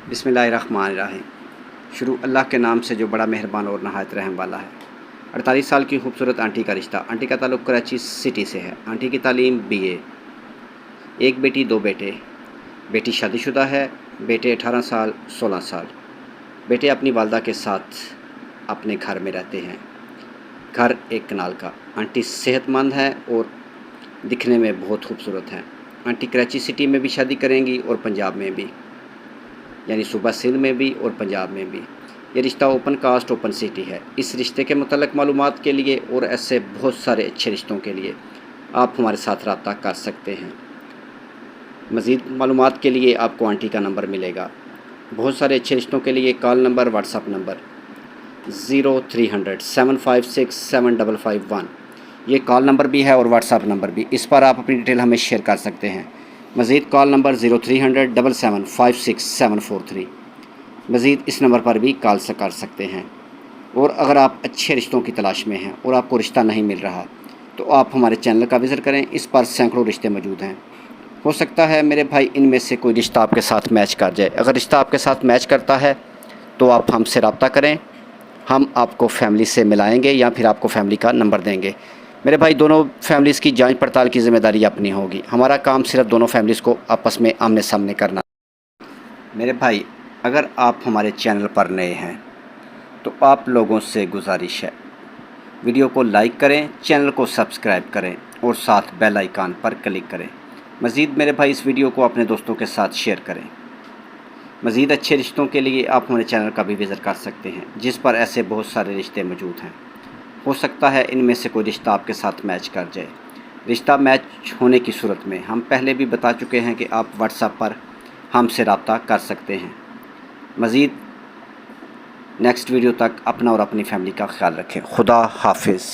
बिस्मिल्लाहिर्रहमानिर्रहीम। शुरू अल्लाह के नाम से जो बड़ा मेहरबान और नहायत रहम वाला है। 48 साल की खूबसूरत आंटी का रिश्ता। आंटी का ताल्लुक़ कराची सिटी से है। आंटी की तालीम BA। एक बेटी दो बेटे। बेटी शादीशुदा है, बेटे 18 साल 16 साल। बेटे अपनी वालदा के साथ अपने घर में रहते हैं। घर 1 कनाल का। आंटी सेहतमंद है और दिखने में बहुत खूबसूरत हैं। आंटी कराची सिटी में भी शादी करेंगी और पंजाब में भी, यानी सूबा सिंध में भी और पंजाब में भी। ये रिश्ता ओपन कास्ट ओपन सिटी है। इस रिश्ते के मुतल्लिक़ मालूमात के लिए और ऐसे बहुत सारे अच्छे रिश्तों के लिए आप हमारे साथ रब्ता कर सकते हैं। मज़ीद मालूमात के लिए आपको आंटी का नंबर मिलेगा। बहुत सारे अच्छे रिश्तों के लिए कॉल नंबर, व्हाट्सअप नंबर 0300 756 7551। ये कॉल नंबर भी है और व्हाट्सअप नंबर भी। इस पर आप अपनी डिटेल हमें शेयर कर सकते हैं। मज़ीद कॉल नंबर 0300 77 56 743। मज़ीद इस नंबर पर भी कॉल से कर सकते हैं। और अगर आप अच्छे रिश्तों की तलाश में हैं और आपको रिश्ता नहीं मिल रहा तो आप हमारे चैनल का विज़िट करें। इस पर सैकड़ों रिश्ते मौजूद हैं। हो सकता है मेरे भाई इनमें से कोई रिश्ता आपके साथ मैच कर जाए। अगर रिश्ता आपके साथ मैच करता है तो आप हमसे रब्ता करें, हम आपको फैमिली से मिलाएंगे या फिर आपको फैमिली का नंबर देंगे। मेरे भाई दोनों फैमिलीज़ की जांच पड़ताल की ज़िम्मेदारी अपनी होगी। हमारा काम सिर्फ दोनों फैमिलीज़ को आपस में आमने सामने करना। मेरे भाई अगर आप हमारे चैनल पर नए हैं तो आप लोगों से गुजारिश है, वीडियो को लाइक करें, चैनल को सब्सक्राइब करें और साथ बेल आइकन पर क्लिक करें। मज़ीद मेरे भाई इस वीडियो को अपने दोस्तों के साथ शेयर करें। मज़ीद अच्छे रिश्तों के लिए आप हमारे चैनल का भी विज़िट कर सकते हैं, जिस पर ऐसे बहुत सारे रिश्ते मौजूद हैं। हो सकता है इनमें से कोई रिश्ता आपके साथ मैच कर जाए। रिश्ता मैच होने की सूरत में हम पहले भी बता चुके हैं कि आप व्हाट्सएप पर हमसे रब्ता कर सकते हैं। मज़ीद नेक्स्ट वीडियो तक अपना और अपनी फैमिली का ख्याल रखें। खुदा हाफिज़।